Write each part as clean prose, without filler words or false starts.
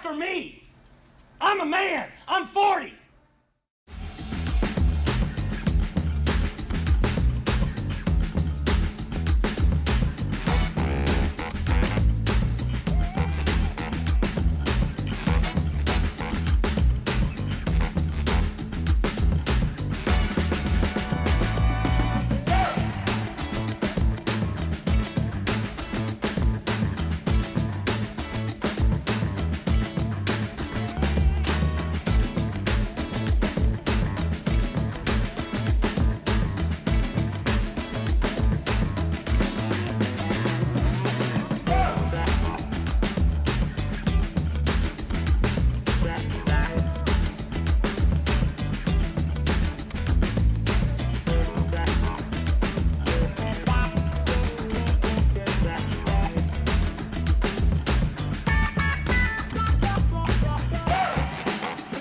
after me. I'm a man. I'm 40.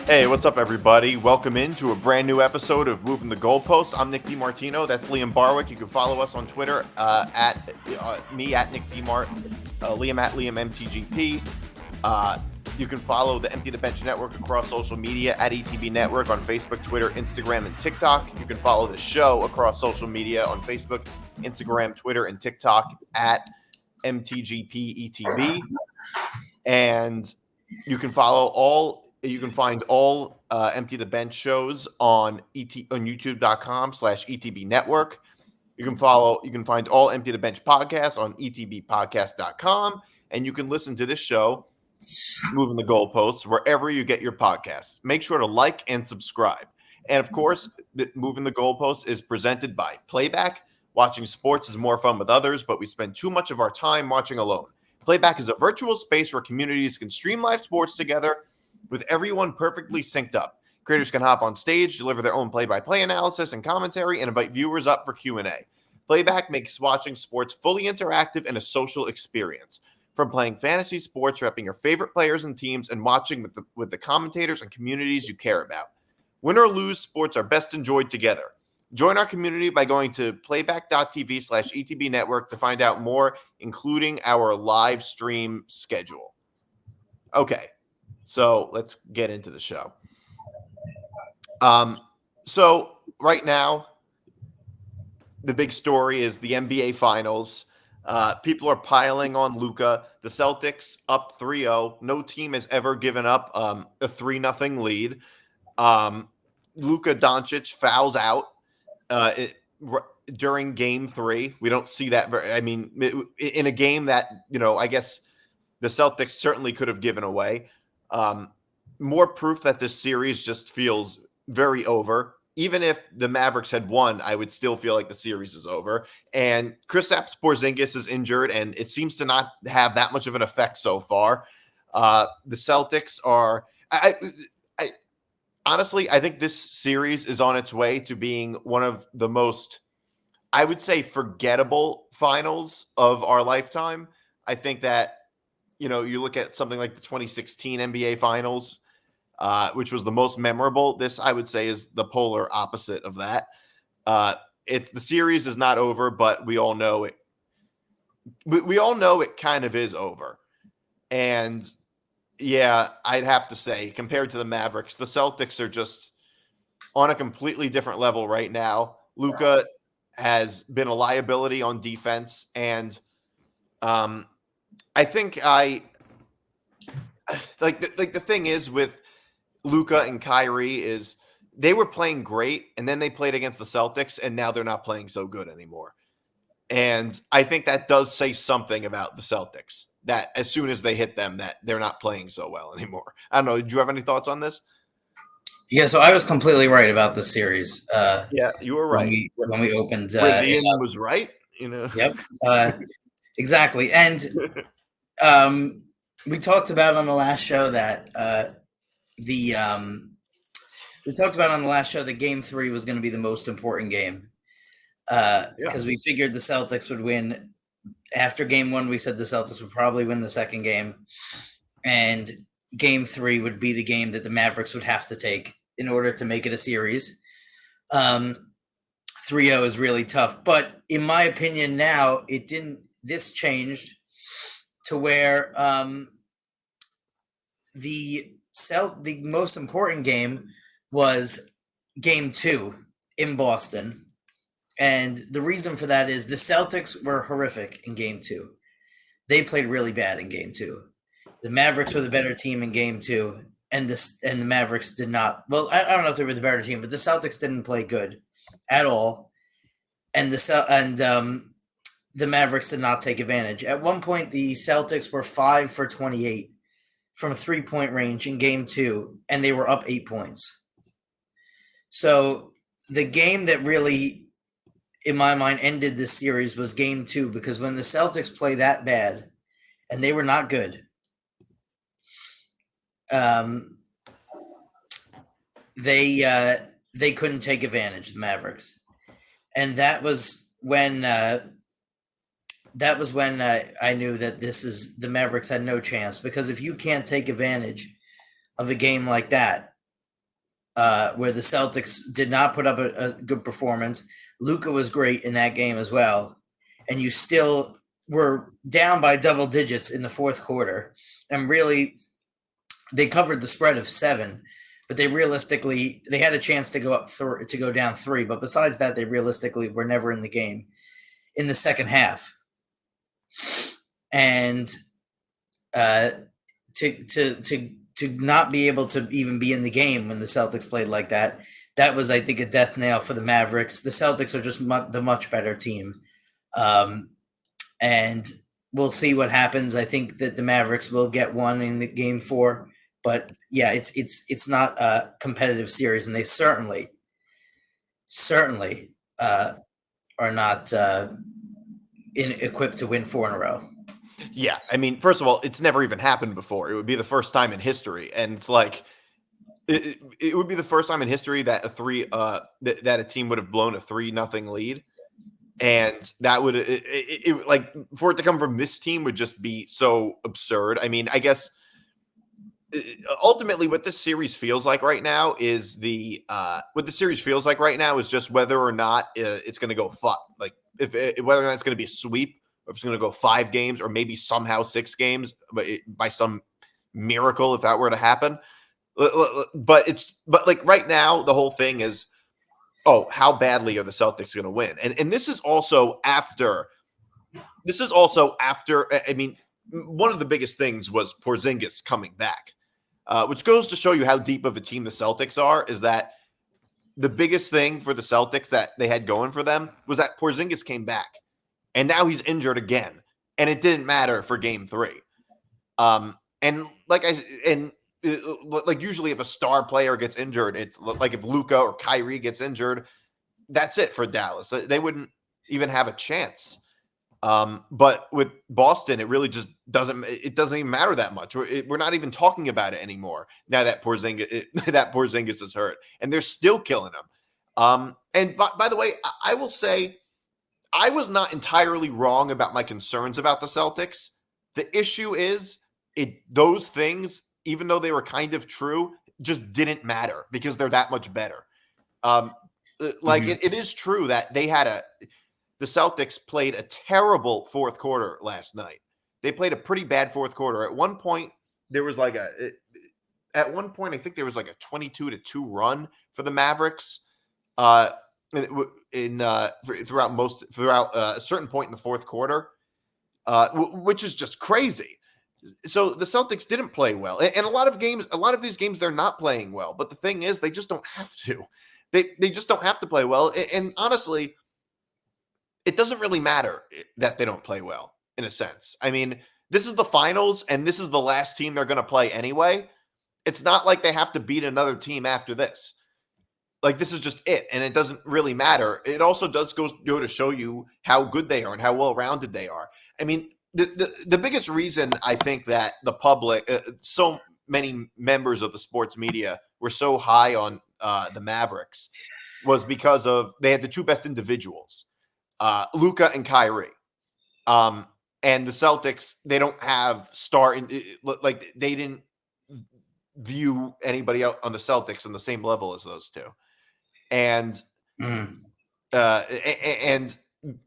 Hey, what's up, everybody? Welcome into a brand new episode of Moving the Goalposts. I'm Nick DiMartino. That's Liam Barwick. You can follow us on Twitter at me at Nick DiMart, Liam at Liam MTGP. You can follow the Empty the Bench Network across social media at ETB Network on Facebook, Twitter, Instagram, and TikTok. You can follow the show across social media on Facebook, Instagram, Twitter, and TikTok at MTGP ETB. And you can follow You can find all Empty the Bench shows on youtube.com/ETB Network. You can find all Empty the Bench podcasts on etbpodcast.com, and you can listen to this show, Moving the Goalposts, wherever you get your podcasts. Make sure to like and subscribe. And of course, Moving the Goalposts is presented by Playback. Watching sports is more fun with others, but we spend too much of our time watching alone. Playback is a virtual space where communities can stream live sports together with everyone perfectly synced up. Creators can hop on stage, deliver their own play-by-play analysis and commentary, and invite viewers up for Q&A. Playback makes watching sports fully interactive and a social experience. From playing fantasy sports, repping your favorite players and teams, and watching with the commentators and communities you care about. Win or lose, sports are best enjoyed together. Join our community by going to playback.tv/ETB Network to find out more, including our live stream schedule. Okay. So let's get into the show. So right now, the big story is the NBA Finals. People are piling on Luka. The Celtics up 3-0. No team has ever given up a 3-0 lead. Luka Doncic fouls out during Game 3. We don't see that. In a game that, I guess the Celtics certainly could have given away. More proof that this series just feels very over. Even if the Mavericks had won, I would still feel like the series is over. And Kristaps Porzingis is injured, and it seems to not have that much of an effect so far. The Celtics are honestly, I think this series is on its way to being one of the most, I would say, forgettable finals of our lifetime. I think that, you look at something like the 2016 NBA Finals, which was the most memorable. This, I would say, is the polar opposite of that. The series is not over, but we all know it. We all know it kind of is over. And yeah, I'd have to say, compared to the Mavericks, the Celtics are just on a completely different level right now. Luka has been a liability on defense, and I think the thing is with Luka and Kyrie is they were playing great, and then they played against the Celtics, and now they're not playing so good anymore. And I think that does say something about the Celtics, that as soon as they hit them, that they're not playing so well anymore. I don't know. Did you have any thoughts on this? Yeah, so I was completely right about this series. Yeah, you were right. When we opened. Ian was right, Yep, exactly. And we talked about on the last show that Game 3 was going to be the most important game because we figured the Celtics would win. After Game 1, we said the Celtics would probably win the second game, and Game 3 would be the game that the Mavericks would have to take in order to make it a series. 3-0 is really tough, but in my opinion now, this changed to where the most important game was Game 2 in Boston. And the reason for that is the Celtics were horrific in Game 2. They played really bad in Game 2. The Mavericks were the better team in Game 2, and the Mavericks did not. Well, I don't know if they were the better team, but the Celtics didn't play good at all, and the Mavericks did not take advantage. At one point, the Celtics were 5 for 28 from 3-point range in Game 2, and they were up 8 points. So the game that really, in my mind, ended this series was Game 2, because when the Celtics play that bad, and they were not good, they couldn't take advantage, the Mavericks, and that was when I knew that the Mavericks had no chance, because if you can't take advantage of a game like that, where the Celtics did not put up a good performance, Luka was great in that game as well, and you still were down by double digits in the fourth quarter, and really they covered the spread of 7, but they had a chance to go down 3, but besides that, they realistically were never in the game in the second half. And to not be able to even be in the game when the Celtics played like that, that was, I think, a death nail for the Mavericks. The Celtics are just the much better team. And we'll see what happens. I think that the Mavericks will get one in the Game 4. But yeah, it's not a competitive series, and they certainly are not equipped to win 4 in a row. Yeah, I mean, first of all, it's never even happened before. It would be the first time in history, and it's like it would be the first time in history that that a team would have blown a 3-0 lead, and that would like for it to come from this team would just be so absurd. I mean, I guess. Ultimately, what this series feels like right now is just whether or not it's going to go like whether or not it's going to be a sweep, or if it's going to go 5 games, or maybe somehow 6 games, but by some miracle, if that were to happen. But like right now, the whole thing is, oh, how badly are the Celtics going to win? And this is also after. I mean, one of the biggest things was Porzingis coming back. Which goes to show you how deep of a team the Celtics are, is that the biggest thing for the Celtics that they had going for them was that Porzingis came back, and now he's injured again, and it didn't matter for Game 3. And like usually if a star player gets injured, it's like if Luka or Kyrie gets injured, that's it for Dallas. They wouldn't even have a chance. But with Boston, it really just doesn't even matter that much. We're not even talking about it anymore now that Porzingis is hurt, and they're still killing him. And by the way, I will say I was not entirely wrong about my concerns about the Celtics. The issue is those things, even though they were kind of true, just didn't matter because they're that much better. It is true that the Celtics played a terrible fourth quarter last night. They played a pretty bad fourth quarter. At one point, there was I think there was like a 22-2 run for the Mavericks throughout a certain point in the fourth quarter, which is just crazy. So the Celtics didn't play well. And a lot of these games, they're not playing well. But the thing is, they just don't have to. They just don't have to play well. And honestly, it doesn't really matter that they don't play well, in a sense. I mean, this is the finals, and this is the last team they're going to play anyway. It's not like they have to beat another team after this. Like, this is just it, and it doesn't really matter. It also does go to show you how good they are and how well-rounded they are. I mean, the biggest reason I think that the public, so many members of the sports media were so high on the Mavericks was because they had the 2 best individuals. Luka and Kyrie. And the Celtics, they don't have they didn't view anybody else on the Celtics on the same level as those 2. And and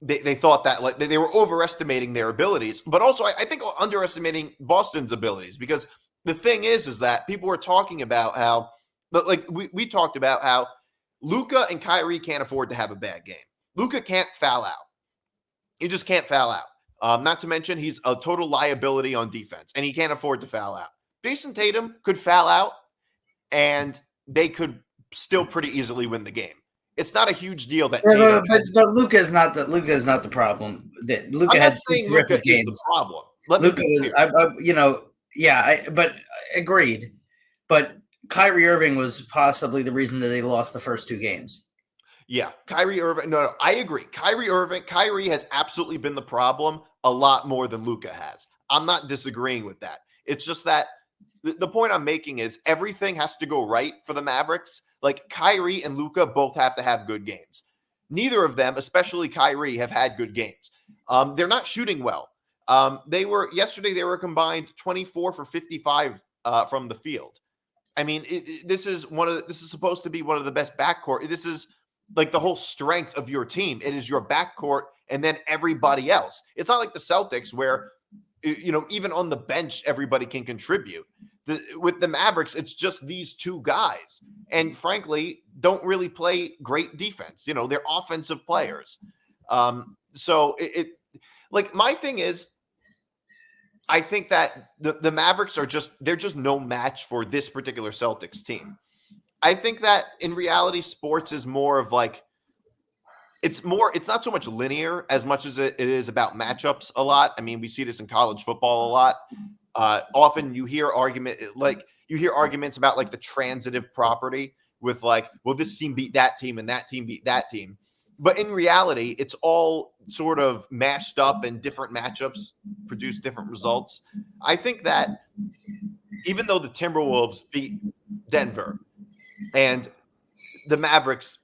they thought that they were overestimating their abilities, but also I think underestimating Boston's abilities, because the thing is that people were talking about how, but like we talked about how Luka and Kyrie can't afford to have a bad game. Luka can't foul out. He just can't foul out. Not to mention he's a total liability on defense, and he can't afford to foul out. Jason Tatum could foul out, and they could still pretty easily win the game. It's not a huge deal that. Yeah, but Luka is not the problem. Luka had terrific games. The problem. Luka was, but agreed. But Kyrie Irving was possibly the reason that they lost the first two games. Yeah, Kyrie Irving. No, I agree. Kyrie has absolutely been the problem a lot more than Luka has. I'm not disagreeing with that. It's just that the point I'm making is everything has to go right for the Mavericks. Like Kyrie and Luka both have to have good games. Neither of them, especially Kyrie, have had good games. They're not shooting well. Yesterday they were combined 24 for 55 from the field. I mean, this is supposed to be one of the best backcourt. This is like the whole strength of your team. It is your backcourt and then everybody else. It's not like the Celtics where, even on the bench, everybody can contribute. With the Mavericks, it's just these two guys. And frankly, don't really play great defense. They're offensive players. So my thing is, I think that the Mavericks they're just no match for this particular Celtics team. I think that in reality, sports is more of like, it's not so much linear as much as it is about matchups a lot. I mean, we see this in college football a lot. Often you hear arguments about like the transitive property with like, well, this team beat that team and that team beat that team. But in reality, it's all sort of mashed up and different matchups produce different results. I think that even though the Timberwolves beat Denver and the Mavericks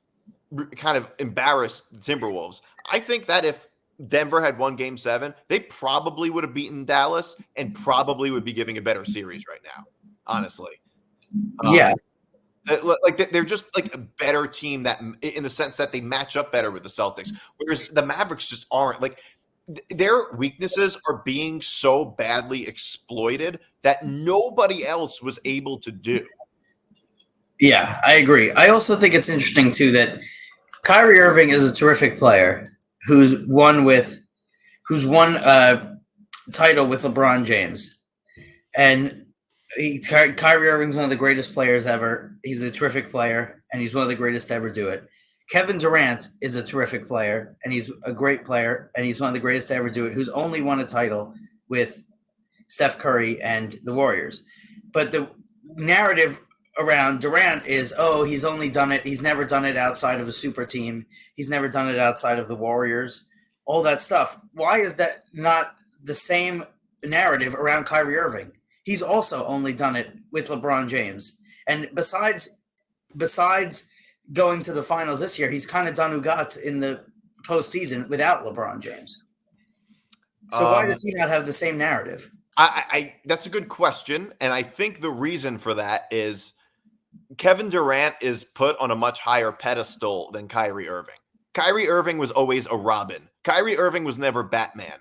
kind of embarrassed the Timberwolves, I think that if Denver had won Game 7, they probably would have beaten Dallas and probably would be giving a better series right now, honestly. Yeah. Like they're just like a better team that in the sense that they match up better with the Celtics, whereas the Mavericks just aren't. Like their weaknesses are being so badly exploited that nobody else was able to do. Yeah, I agree. I also think it's interesting too that Kyrie Irving is a terrific player who's won title with LeBron James, and Kyrie Irving's one of the greatest players ever. He's a terrific player, and he's one of the greatest to ever do it. Kevin Durant is a terrific player, and he's a great player, and he's one of the greatest to ever do it, who's only won a title with Steph Curry and the Warriors. But the narrative around Durant is, he's only done it. He's never done it outside of a super team. He's never done it outside of the Warriors, all that stuff. Why is that not the same narrative around Kyrie Irving? He's also only done it with LeBron James. And besides going to the finals this year, he's kind of done Ugats in the postseason without LeBron James. So why does he not have the same narrative? I that's a good question. And I think the reason for that is Kevin Durant is put on a much higher pedestal than Kyrie Irving. Kyrie Irving was always a Robin. Kyrie Irving was never Batman.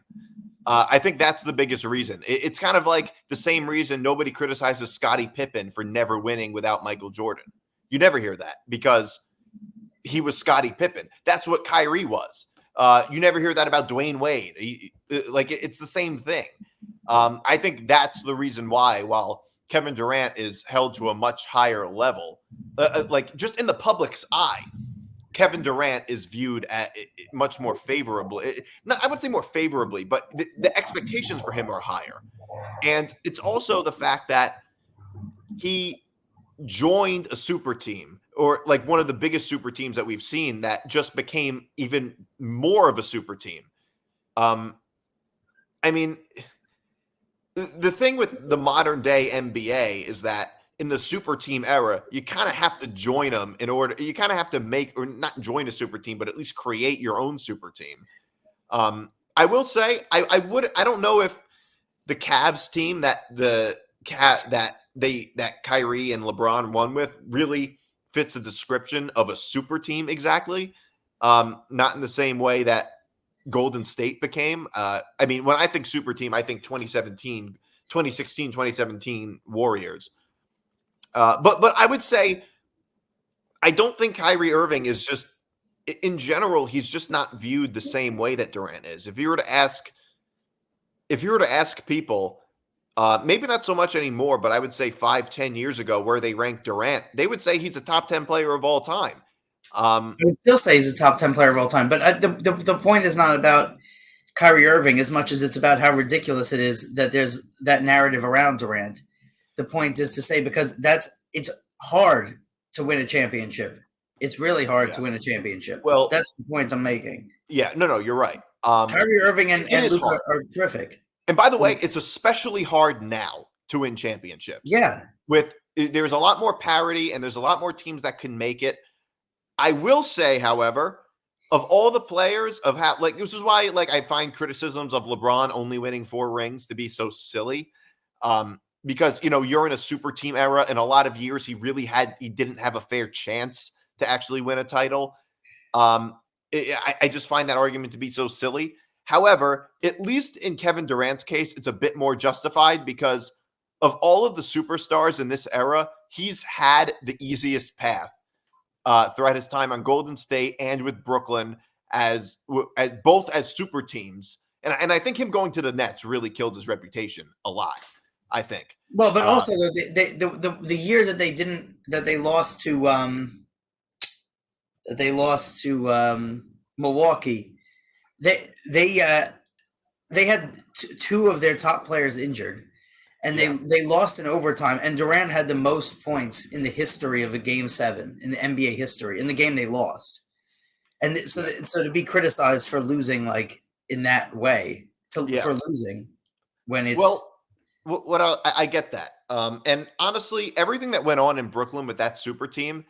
I think that's the biggest reason. It's kind of like the same reason nobody criticizes Scottie Pippen for never winning without Michael Jordan. You never hear that because he was Scottie Pippen. That's what Kyrie was. You never hear that about Dwayne Wade. It's the same thing. I think that's the reason why, while Kevin Durant is held to a much higher level, just in the public's eye, Kevin Durant is viewed at much more favorably. I would say more favorably, but the expectations for him are higher. And it's also the fact that he joined a super team, or like one of the biggest super teams that we've seen, that just became even more of a super team. I mean, the thing with the modern day NBA is that in the super team era, you kind of have to join them you kind of have to make, or not join a super team, but at least create your own super team. I will say, I don't know if the Cavs team that Kyrie and LeBron won with really fits the description of a super team exactly. Not in the same way that Golden State became. I mean, when I think super team, I think 2017 2016, 2017 Warriors. But I would say I don't think Kyrie Irving is just, in general, he's just not viewed the same way that Durant is. If you were to ask people, maybe not so much anymore, but I would say 5-10 years ago, where they ranked Durant, they would say he's a top 10 player of all time. I would still say he's a top 10 player of all time, but the point is not about Kyrie Irving as much as it's about how ridiculous it is that there's that narrative around Durant. The point is to say, because it's hard to win a championship. It's really hard to win a championship. Well, that's the point I'm making. Yeah, no, you're right. Kyrie Irving and Luka are terrific. And by the way, it's especially hard now to win championships. Yeah. There's a lot more parity and there's a lot more teams that can make it. I will say, however, of all the players this is why I find criticisms of LeBron only winning 4 rings to be so silly. Because, you're in a super team era. In a lot of years, he didn't have a fair chance to actually win a title. I just find that argument to be so silly. However, at least in Kevin Durant's case, it's a bit more justified because of all of the superstars in this era, he's had the easiest path throughout his time on Golden State and with Brooklyn as both as super teams. And I think him going to the Nets really killed his reputation a lot, I think. Well, but also the year that they lost to Milwaukee, they had 2 of their top players injured, and they lost in overtime. And Durant had the most points in the history of a Game 7 in the NBA history in the game they lost. And so to be criticized for losing in that way for losing when it's I get that. And honestly, everything that went on in Brooklyn with that super team,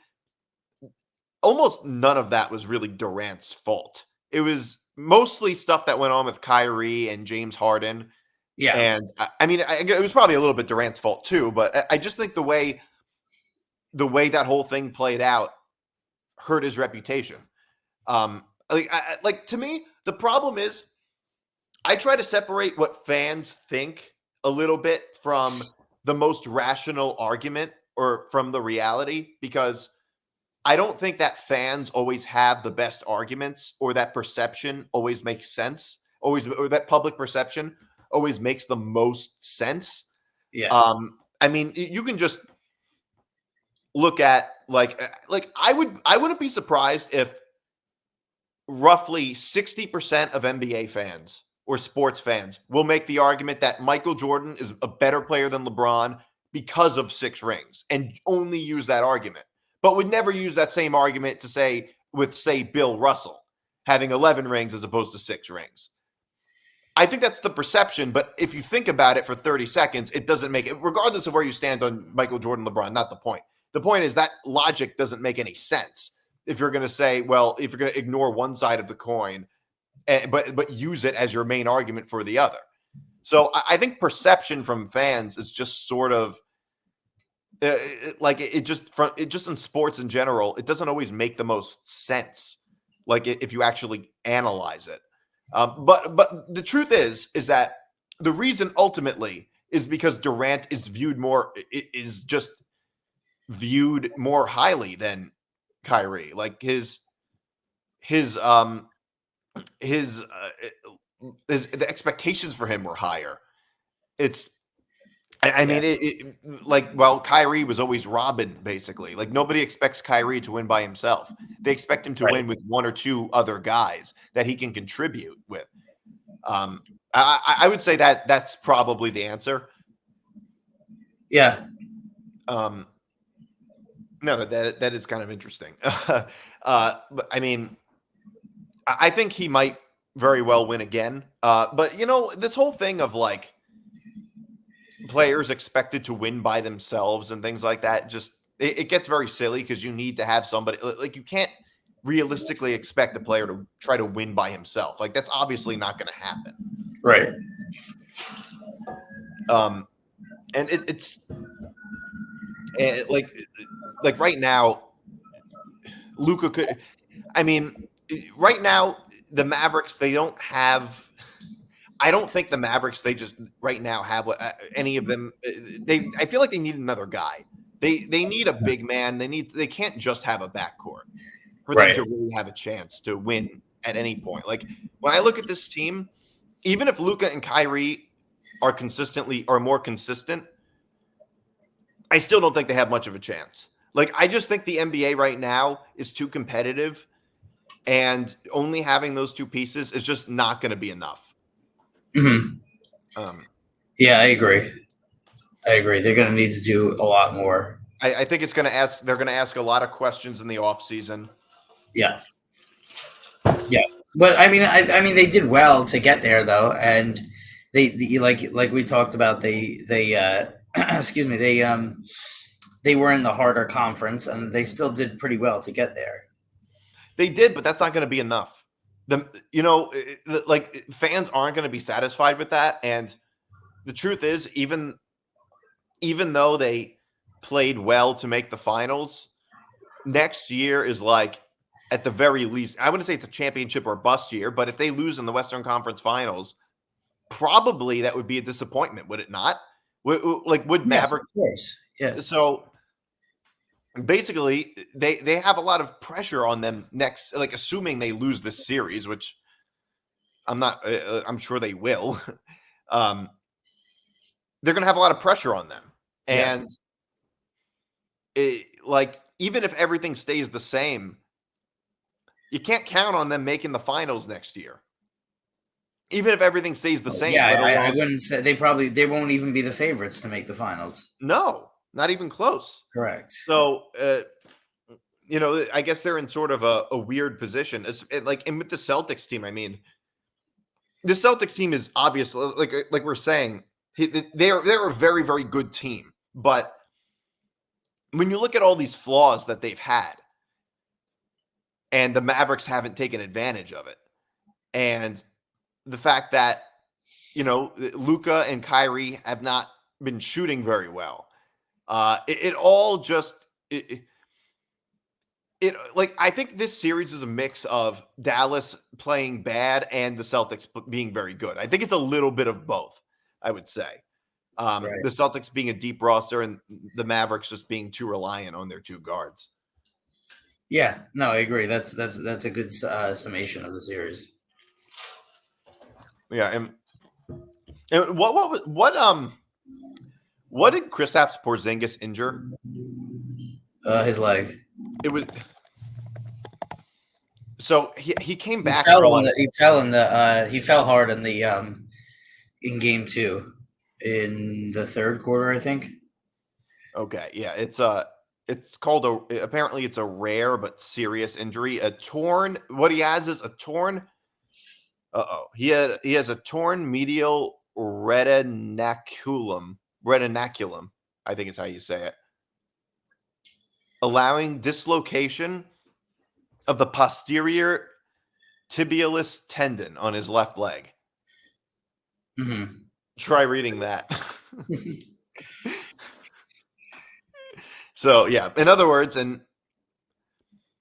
almost none of that was really Durant's fault. It was mostly stuff that went on with Kyrie and James Harden. Yeah. And it was probably a little bit Durant's fault too, but I just think the way that whole thing played out hurt his reputation. To me, the problem is I try to separate what fans think a little bit from the most rational argument or from the reality, because I don't think that fans always have the best arguments, or that perception always makes sense, or that public perception always makes the most sense. Yeah. You can just look at I wouldn't be surprised if roughly 60% of NBA fans or sports fans will make the argument that Michael Jordan is a better player than LeBron because of 6 rings, and only use that argument, but would never use that same argument to say Bill Russell having 11 rings as opposed to 6 rings. I think that's the perception, but if you think about it for 30 seconds, it doesn't make it, regardless of where you stand on Michael Jordan, LeBron, not the point. The point is that logic doesn't make any sense. If you're going to say, if you're going to ignore one side of the coin, but use it as your main argument for the other. So I think perception from fans is just sort of it just in sports in general, it doesn't always make the most sense. If you actually analyze it. But the truth is that the reason ultimately is because Durant is viewed more highly than Kyrie. The expectations for him were higher. Kyrie was always Robin, basically. Nobody expects Kyrie to win by himself. They expect him to win with 1 or 2 other guys that he can contribute with. I would say that that's probably the answer. Yeah. No, that is kind of interesting. But I think he might very well win again. But this whole thing of players expected to win by themselves and things like that, just it gets very silly, because you need to have somebody, you can't realistically expect a player to try to win by himself. That's obviously not going to happen. Right. And it's right now, Luka could. Right now, the Mavericks, they don't have. I don't think the Mavericks, they just right now have what any of them. I feel like they need another guy. They need a big man. They can't just have a backcourt for them to really have a chance to win at any point. Like when I look at this team, even if Luka and Kyrie are more consistent, I still don't think they have much of a chance. Like I just think the NBA right now is too competitive, and only having those two pieces is just not going to be enough. Mm-hmm. Yeah, I agree. They're going to need to do a lot more. I think they're going to ask a lot of questions in the offseason. Yeah. But I mean, they did well to get there though. And they like we talked about, they excuse me, they were in the harder conference and they still did pretty well to get there. They did, but that's not going to be enough. Like fans aren't going to be satisfied with that. And the truth is, even though they played well to make the finals, next year is like, at the very least, I wouldn't say it's a championship or bust year, but if they lose in the Western Conference Finals, probably that would be a disappointment, would it not? Would Mavericks? Yes. So basically, they have a lot of pressure on them next, like assuming they lose this series, which I'm sure they will. They're going to have a lot of pressure on them. And even if everything stays the same, you can't count on them making the finals next year. Even if everything stays the same. Yeah, I wouldn't say they won't even be the favorites to make the finals. No, not even close. Correct. So, I guess they're in sort of a weird position. And with the Celtics team, I mean, the Celtics team is obviously, like we're saying, they're a very, very good team. But when you look at all these flaws that they've had, and the Mavericks haven't taken advantage of it, and the fact that, Luka and Kyrie have not been shooting very well, it all just I think this series is a mix of Dallas playing bad and the Celtics being very good. I think it's a little bit of both, I would say. The Celtics being a deep roster and the Mavericks just being too reliant on their two guards. Yeah, no, I agree. That's a good summation of the series. Yeah, and what did Kristaps Porzingis injure? His leg. It was so he came back. He fell hard in the in game 2 in the third quarter, I think. Okay, yeah, it's called apparently it's a rare but serious injury. What he has is a torn. He has a torn medial retinaculum. I think it's how you say it. Allowing dislocation of the posterior tibialis tendon on his left leg. Mm-hmm. Try reading that. So yeah, in other words, if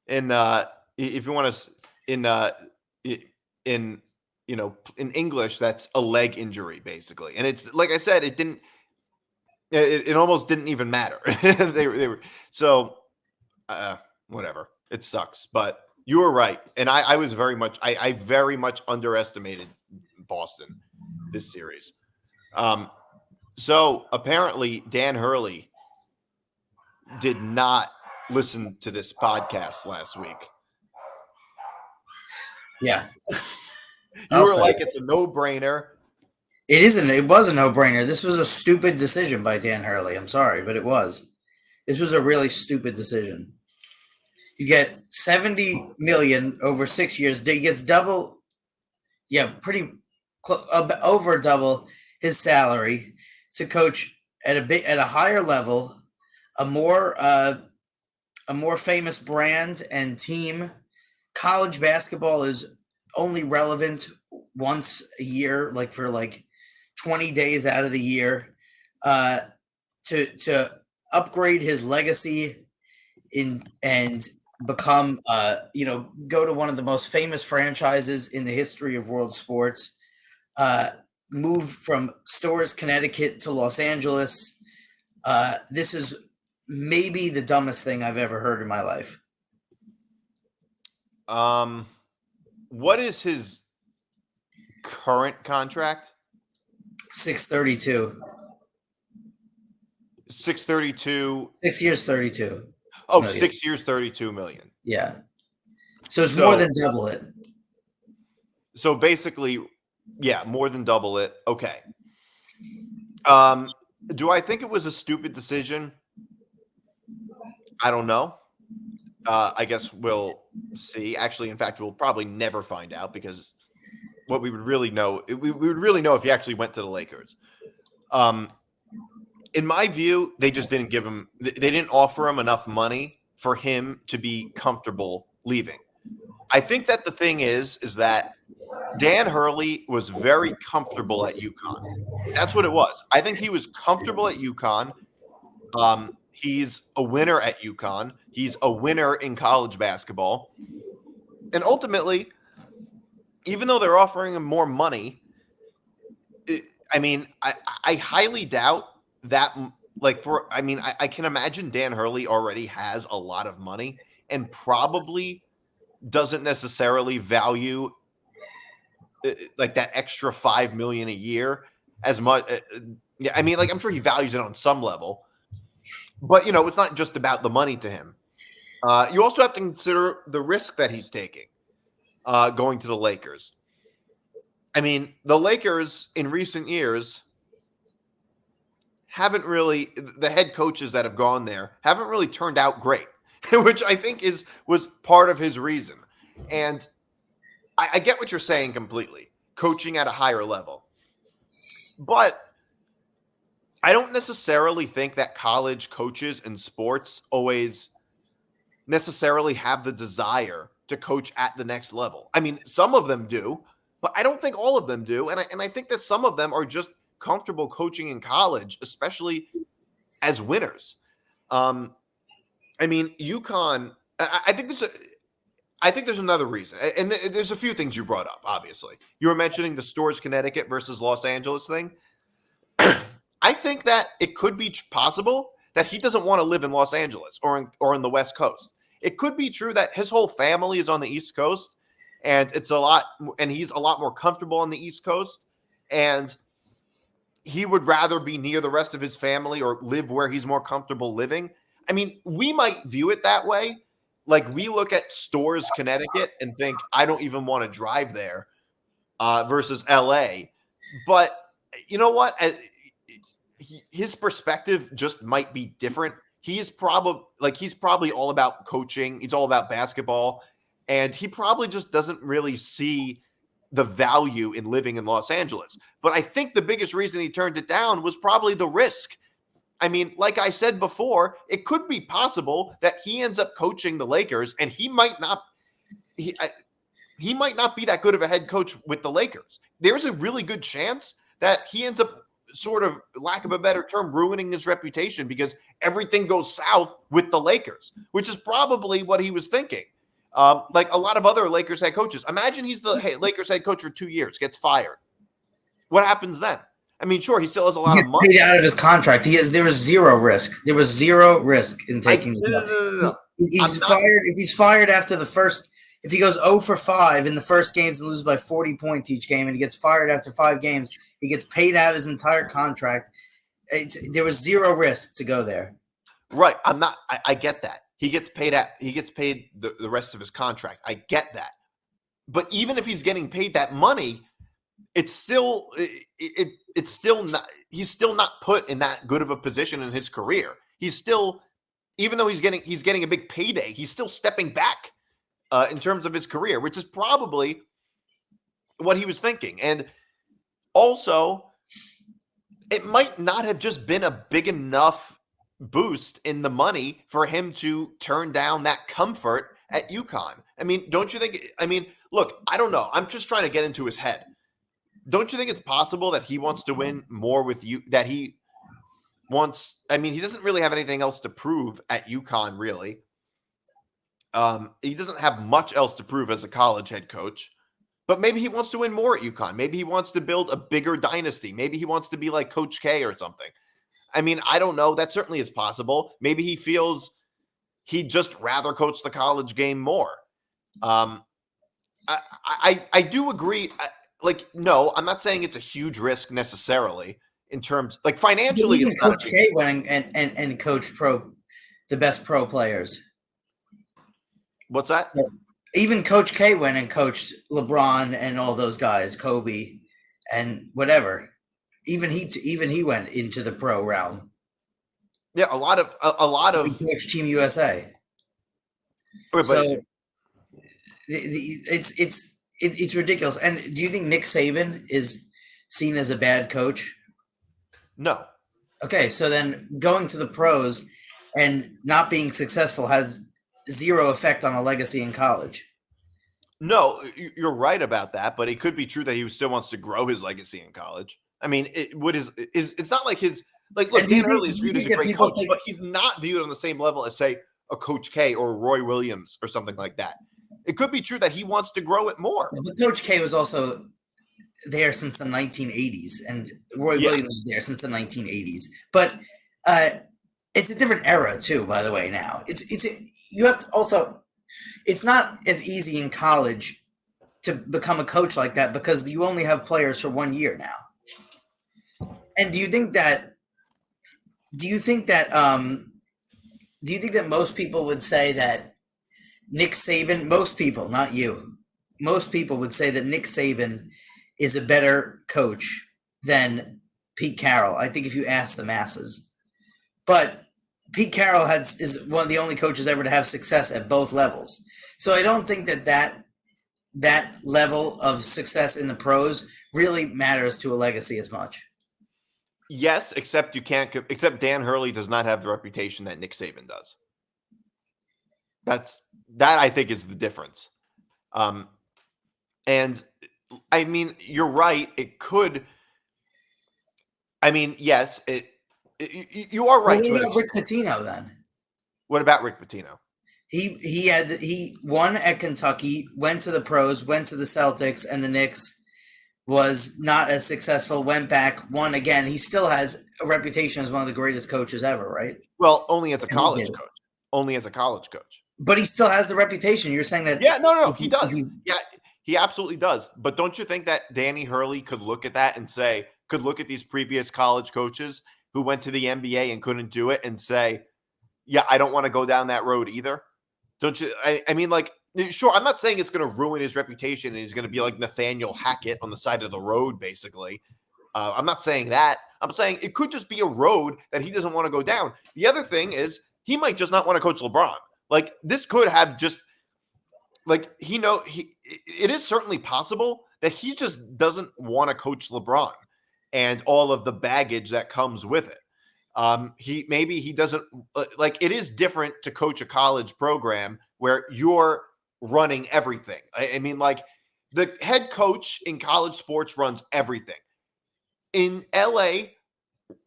you want to, in English, that's a leg injury basically, and it's like I said, it almost didn't even matter. they were so whatever. It sucks, but you were right, and I was very much underestimated Boston this series. So apparently Dan Hurley did not listen to this podcast last week. Yeah. You were like, it's a no-brainer. It isn't. It was a no-brainer. This was a stupid decision by Dan Hurley. I'm sorry, but it was. This was a really stupid decision. You get $70 million over 6 years. He gets double, over double his salary to coach at a higher level, a more famous brand and team. College basketball is only relevant once a year, for 20 days out of the year, to upgrade his legacy and become, go to one of the most famous franchises in the history of world sports. move from Storrs, Connecticut to Los Angeles. This is maybe the dumbest thing I've ever heard in my life. What is his current contract? 632. 632. 6 years, 32. Oh, million. 6 years, 32 million. Yeah. So it's more than double it. So basically, yeah, more than double it. Okay. Do I think it was a stupid decision? I don't know. I guess we'll see. Actually, in fact, we'll probably never find out, because what we would really know, we would really know if he actually went to the Lakers. In my view, they just didn't give him, they didn't offer him enough money for him to be comfortable leaving. I think that the thing is that Dan Hurley was very comfortable at UConn. That's what it was. I think he was comfortable at UConn. He's a winner at UConn. He's a winner in college basketball. And ultimately, even though they're offering him more money, I highly doubt that, I can imagine Dan Hurley already has a lot of money and probably doesn't necessarily value like that extra $5 million a year as much. I'm sure he values it on some level, but it's not just about the money to him. You also have to consider the risk that he's taking going to the Lakers. The Lakers in recent years haven't really, the head coaches that have gone there haven't really turned out great, which I think was part of his reason. And I get what you're saying completely, coaching at a higher level. But I don't necessarily think that college coaches in sports always necessarily have the desire to coach at the next level. Some of them do, but I don't think all of them do. And I think that some of them are just comfortable coaching in college, especially as winners. UConn, I think there's another reason. And there's a few things you brought up, obviously. You were mentioning the Storrs, Connecticut versus Los Angeles thing. I think that it could be possible that he doesn't want to live in Los Angeles or in the West Coast. It could be true that his whole family is on the East Coast, and he's a lot more comfortable on the East Coast, and he would rather be near the rest of his family or live where he's more comfortable living. We might view it that way. Like, we look at Storrs, Connecticut, and think, I don't even want to drive there versus LA. But you know what? His perspective just might be different. He's probably all about coaching. He's all about basketball. And he probably just doesn't really see the value in living in Los Angeles. But I think the biggest reason he turned it down was probably the risk. Like I said before, it could be possible that he ends up coaching the Lakers, and he might not be that good of a head coach with the Lakers. There's a really good chance that he ends up, sort of, lack of a better term, ruining his reputation because everything goes south with the Lakers, which is probably what he was thinking. Like a lot of other Lakers head coaches. Imagine he's the Lakers head coach for 2 years, gets fired. What happens then? Sure, he still has a lot of money. Paid out of his contract. There was zero risk. There was zero risk in taking the job. No. He's fired. If he's fired after the first, if he goes 0 for 5 in the first games and loses by 40 points each game, and he gets fired after 5 games, he gets paid out his entire contract. There was zero risk to go there. Right. I get that. He gets paid the rest of his contract. I get that. But even if he's getting paid that money, it's still not, he's still not put in that good of a position in his career. He's still, even though he's getting a big payday, he's still stepping back in terms of his career, which is probably what he was thinking. And also, it might not have just been a big enough boost in the money for him to turn down that comfort at UConn. Don't you think? Look, I don't know. I'm just trying to get into his head. Don't you think it's possible that he wants to win more with you? That he wants. He doesn't really have anything else to prove at UConn, really. He doesn't have much else to prove as a college head coach. But maybe he wants to win more at UConn. Maybe he wants to build a bigger dynasty. Maybe he wants to be like Coach K or something. I mean, I don't know. That certainly is possible. Maybe he feels he'd just rather coach the college game more. I do agree. No, I'm not saying it's a huge risk necessarily in terms like financially. Even Coach K went and coached the best pro players. What's that? Even Coach K went and coached LeBron and all those guys, Kobe and whatever. Even he went into the pro realm. Yeah, a lot of he coached Team USA. But, so it's ridiculous. And do you think Nick Saban is seen as a bad coach? No. Okay, so then going to the pros and not being successful has zero effect on a legacy in college. No, you're right about that, but it could be true that he still wants to grow his legacy in college. I mean, it's not like his look, Dan Hurley is viewed as a great coach, but he's not viewed on the same level as, say, a Coach K or Roy Williams or something like that. It could be true that he wants to grow it more. But Coach K was also there since the 1980s, and Roy Williams was there since the 1980s. But it's a different era too, by the way. Now you have to also. It's not as easy in college to become a coach like that because you only have players for 1 year now. And do you think that most people would say that Nick Saban, most people, not you, most people would say that Nick Saban is a better coach than Pete Carroll? I think if you ask the masses. But Pete Carroll is one of the only coaches ever to have success at both levels. So I don't think that level of success in the pros really matters to a legacy as much. Yes, except Dan Hurley does not have the reputation that Nick Saban does. That I think is the difference. And I mean, you're right. It could. I mean, yes, you are right. What about Rick Pitino then? What about Rick Pitino? He won at Kentucky, went to the pros, went to the Celtics, and the Knicks, was not as successful, went back, won again. He still has a reputation as one of the greatest coaches ever, right? Well, only as a college coach. Only as a college coach. But he still has the reputation. You're saying that? Yeah, no, he does. Yeah, he absolutely does. But don't you think that Danny Hurley could look at that and could look at these previous college coaches who went to the NBA and couldn't do it and say, yeah, I don't want to go down that road either? Don't you? I mean, like, sure, I'm not saying it's going to ruin his reputation and he's going to be like Nathaniel Hackett on the side of the road, basically. I'm not saying that. I'm saying it could just be a road that he doesn't want to go down. The other thing is he might just not want to coach LeBron. Like, this could have just, like, it is certainly possible that he just doesn't want to coach LeBron and all of the baggage that comes with it. He doesn't like, it is different to coach a college program where you're running everything. I mean, like, the head coach in college sports runs everything. In LA,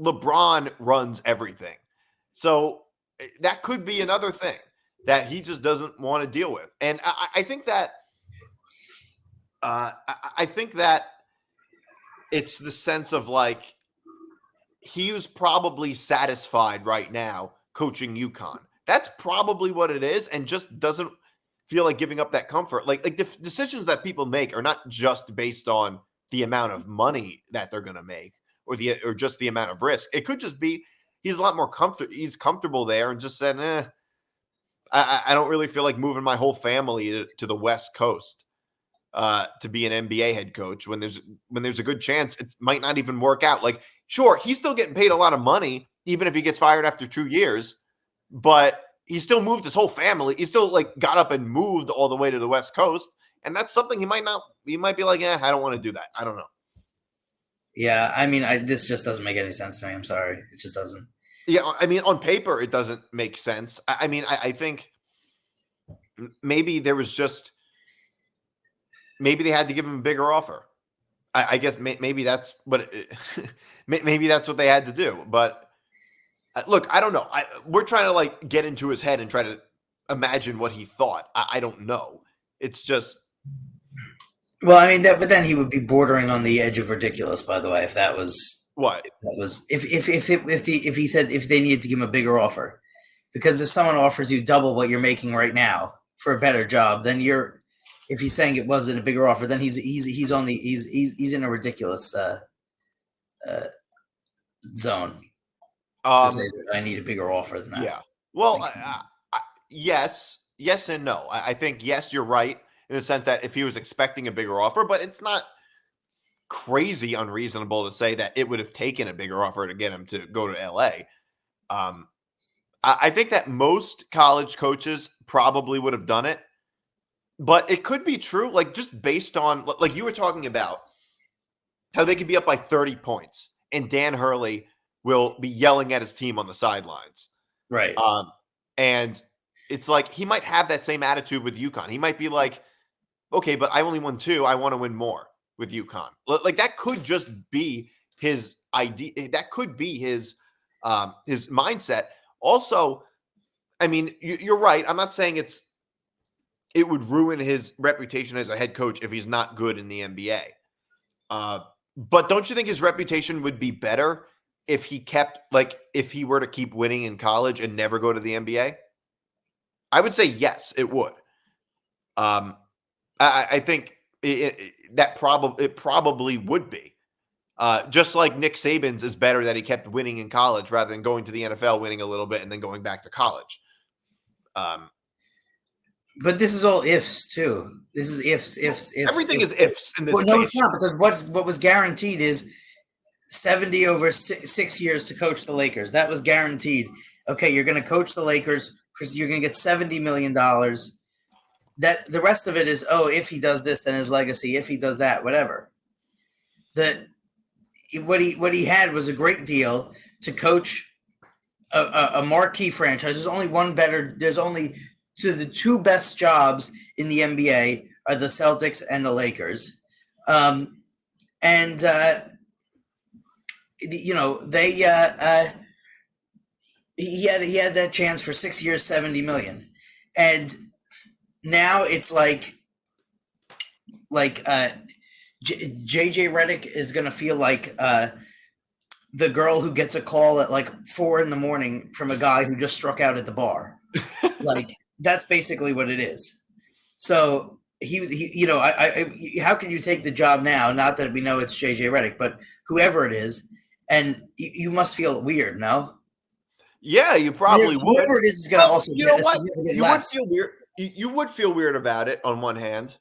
LeBron runs everything. So that could be another thing that he just doesn't want to deal with. And I think that it's the sense of, like, he was probably satisfied right now coaching UConn. That's probably what it is, and just doesn't feel like giving up that comfort. Like the decisions that people make are not just based on the amount of money that they're going to make or just the amount of risk. It could just be he's a lot more comfortable. He's comfortable there and just said, I don't really feel like moving my whole family to the West Coast to be an NBA head coach when there's a good chance it might not even work out. Like, sure, he's still getting paid a lot of money, even if he gets fired after 2 years, but he still moved his whole family. He still, like, got up and moved all the way to the West Coast. And that's something he might be like, I don't want to do that. I don't know. Yeah. I mean, this just doesn't make any sense to me. I'm sorry. It just doesn't. Yeah. I mean, on paper, it doesn't make sense. I mean, I think maybe there was just, maybe they had to give him a bigger offer. I guess maybe that's what maybe that's what they had to do. But look, I don't know. We're trying to, like, get into his head and try to imagine what he thought. I don't know. It's just Well, I mean but then he would be bordering on the edge of ridiculous. By the way, if that was what if he said if they needed to give him a bigger offer, because if someone offers you double what you're making right now for a better job, then if he's saying it wasn't a bigger offer, then he's in a ridiculous zone. To say that I need a bigger offer than that. Yeah. Well, yes and no. I think yes, you're right in the sense that if he was expecting a bigger offer, but it's not crazy unreasonable to say that it would have taken a bigger offer to get him to go to LA. I think that most college coaches probably would have done it, but it could be true, like just based on, like you were talking about, how they could be up by 30 points and Dan Hurley will be yelling at his team on the sidelines. Right. And it's like he might have that same attitude with UConn. He might be like, okay, but I only won 2. I want to win more with UConn. Like that could just be his idea. That could be his mindset. Also, I mean, you're right. I'm not saying it would ruin his reputation as a head coach if he's not good in the NBA. But don't you think his reputation would be better if he were to keep winning in college and never go to the NBA? I would say yes, it would. I think it probably would be. Just like Nick Saban's is better that he kept winning in college rather than going to the NFL, winning a little bit, and then going back to college. But this is all ifs too. This is ifs. Everything is ifs in this case. No, it's not, because what was guaranteed is 70 over 6 years to coach the Lakers. That was guaranteed. Okay, you're going to coach the Lakers because you're going to get $70 million. That the rest of it is, if he does this, then his legacy. If he does that, whatever. What he had was a great deal to coach a marquee franchise. There's only one better. There's only the 2 best jobs in the NBA are the Celtics and the Lakers, he had that chance for 6 years, $70 million, and now it's like JJ Redick is going to feel like the girl who gets a call at like 4 a.m. from a guy who just struck out at the bar. Like that's basically what it is. So how can you take the job now? Not that we know it's JJ Redick, but whoever it is, and you must feel weird, no? Yeah, you probably would. Whoever it is going to also. You know what? You would feel weird. You would feel weird about it. On one hand,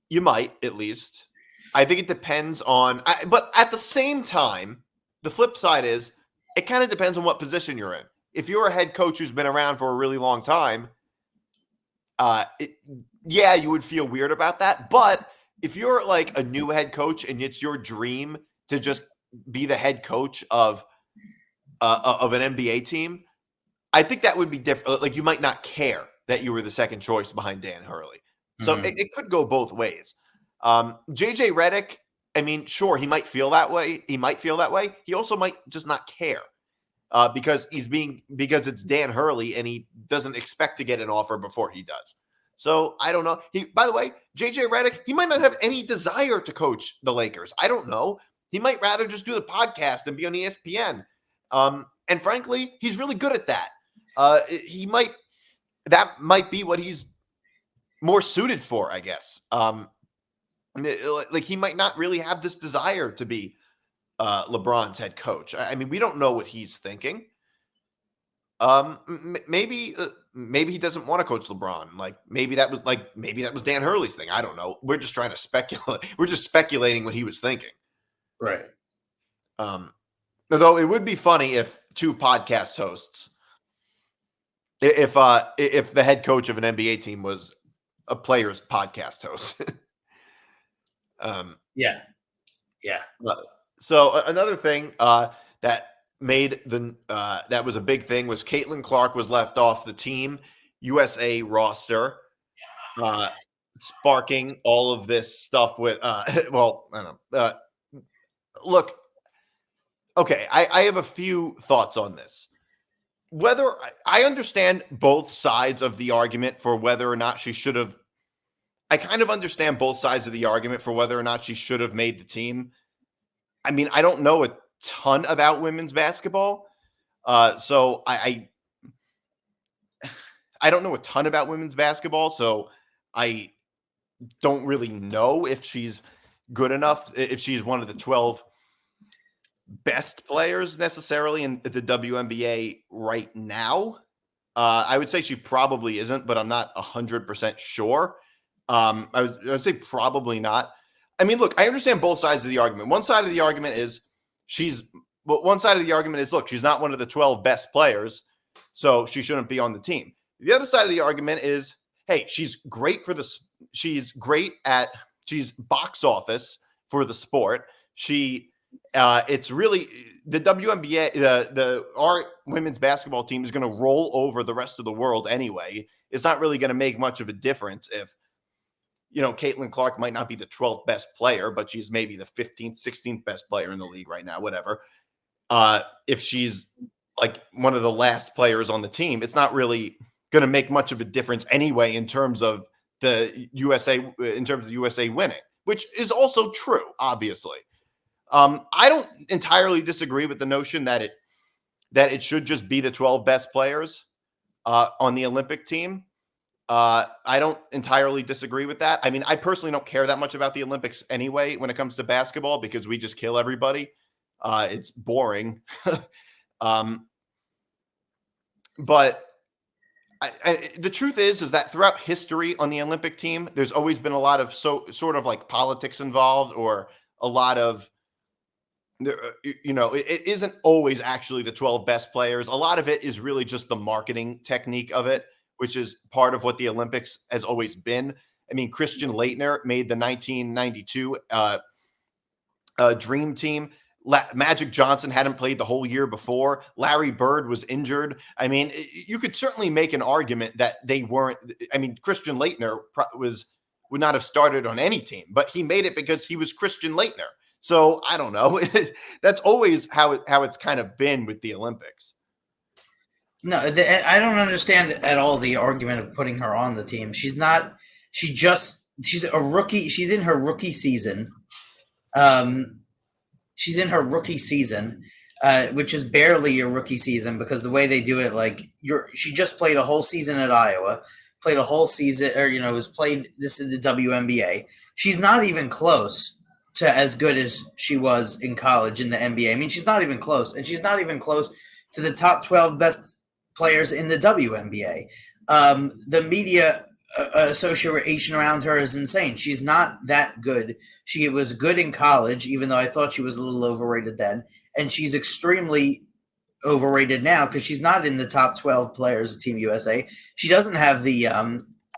you might at least. I think it depends on. But at the same time, the flip side is it kind of depends on what position you're in. If you're a head coach who's been around for a really long time, you would feel weird about that. But if you're like a new head coach and it's your dream to just be the head coach of an NBA team, I think that would be different. Like you might not care that you were the second choice behind Dan Hurley. So it could go both ways. JJ Redick, I mean, sure, he might feel that way. He also might just not care because it's Dan Hurley and he doesn't expect to get an offer before he does. So I don't know. By the way, JJ Redick, he might not have any desire to coach the Lakers. I don't know. He might rather just do the podcast and be on ESPN. And frankly, he's really good at that. That might be what he's more suited for, I guess. Like he might not really have this desire to be LeBron's head coach. I mean, we don't know what he's thinking. Maybe he doesn't want to coach LeBron. Maybe that was Dan Hurley's thing. I don't know. We're just trying to speculate. We're just speculating what he was thinking. Right. Although it would be funny if 2 podcast hosts, if the head coach of an NBA team was a player's podcast host. Yeah. So another thing that made that was a big thing was Caitlin Clark was left off the Team USA roster, sparking all of this stuff with. Well, I don't know. Look, okay, I have a few thoughts on this. Whether I understand both sides of the argument for whether or not she should have I kind of understand both sides of the argument for whether or not she should have made the team. I mean, I don't know a ton about women's basketball. So I don't know a ton about women's basketball. So I don't really know if she's good enough, if she's one of the 12 best players necessarily in the WNBA right now. I would say she probably isn't, but I'm not 100% sure. I would say probably not. I mean, look, I understand both sides of the argument. One side of the argument is look, she's not one of the 12 best players, so she shouldn't be on the team. The other side of the argument is, hey, she's great she's box office for the sport. It's really the WNBA, our women's basketball team is going to roll over the rest of the world anyway. It's not really going to make much of a difference if, Caitlin Clark might not be the 12th best player, but she's maybe the 15th, 16th best player in the league right now, whatever. If she's like one of the last players on the team, it's not really going to make much of a difference anyway in terms of the USA winning, which is also true, obviously. I don't entirely disagree with the notion that it should just be the 12 best players on the Olympic team. I don't entirely disagree with that. I mean, I personally don't care that much about the Olympics anyway when it comes to basketball because we just kill everybody. It's boring. But the truth is that throughout history on the Olympic team, there's always been a lot of sort of like politics involved, or a lot of, it isn't always actually the 12 best players. A lot of it is really just the marketing technique of it, which is part of what the Olympics has always been. I mean, Christian Laettner made the 1992 Dream Team. Magic Johnson hadn't played the whole year before. Larry Bird was injured. I mean, you could certainly make an argument that they weren't. I mean, Christian Laettner would not have started on any team, but he made it because he was Christian Laettner. So I don't know. That's always how it's kind of been with the Olympics. No, I don't understand at all the argument of putting her on the team. She's not. She's a rookie. She's in her rookie season. She's in her rookie season, which is barely a rookie season because the way they do it, she just played a whole season at Iowa, played a whole season, or was played this in the WNBA. She's not even close to as good as she was in college in the NBA. I mean, she's not even close, and she's not even close to the top 12 best players in the WNBA. The media association around her is insane. She's not that good. She was good in college, even though I thought she was a little overrated then. And she's extremely overrated now because she's not in the top 12 players of Team USA. She doesn't have the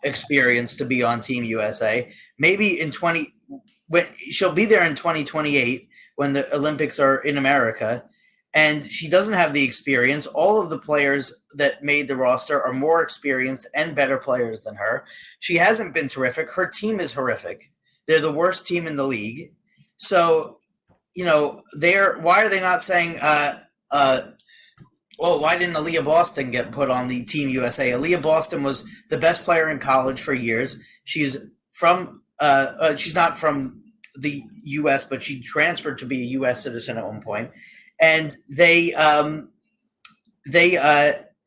experience to be on Team USA. Maybe when she'll be there in 2028 when the Olympics are in America. And she doesn't have the experience. All of the players that made the roster are more experienced and better players than her. She hasn't been terrific. Her team is horrific. They're the worst team in the league. So, why are they not saying, why didn't Aaliyah Boston get put on the Team USA? Aaliyah Boston was the best player in college for years. She's not from the U.S., but she transferred to be a U.S. citizen at one point. And they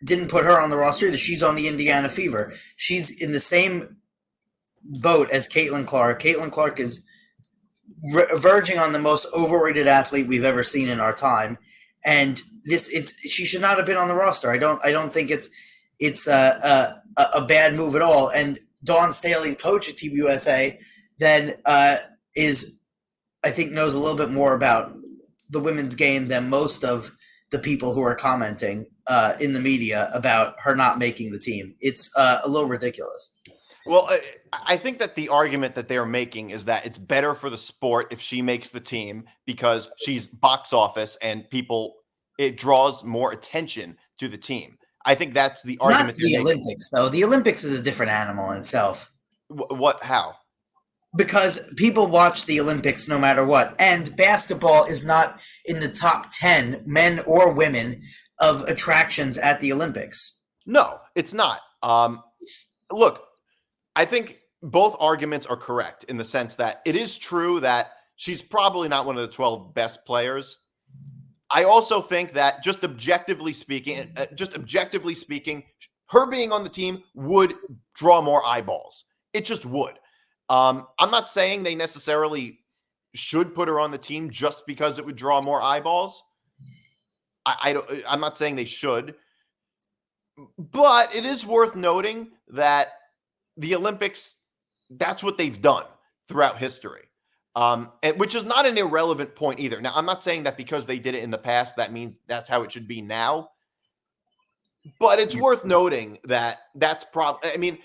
didn't put her on the roster either. She's on the Indiana Fever. She's in the same boat as Caitlin Clark. Caitlin Clark is verging on the most overrated athlete we've ever seen in our time. And she should not have been on the roster. I don't think it's a bad move at all. And Dawn Staley, coach at Team USA, then I think knows a little bit more about the women's game than most of the people who are commenting in the media about her not making the team. It's a little ridiculous. Well, I think that the argument that they're making is that it's better for the sport if she makes the team because she's box office and it draws more attention to the team. I think that's the argument. Not the Olympics, though. The Olympics is a different animal in itself. How? Because people watch the Olympics no matter what. And basketball is not in the top 10, men or women, of attractions at the Olympics. No, it's not. Look, I think both arguments are correct in the sense that it is true that she's probably not one of the 12 best players. I also think that just objectively speaking, her being on the team would draw more eyeballs. It just would. I'm not saying they necessarily should put her on the team just because it would draw more eyeballs. I'm not saying they should, but it is worth noting that the Olympics, that's what they've done throughout history. Which is not an irrelevant point either. Now, I'm not saying that because they did it in the past, that means that's how it should be now. But it's worth noting that that's probably, I mean,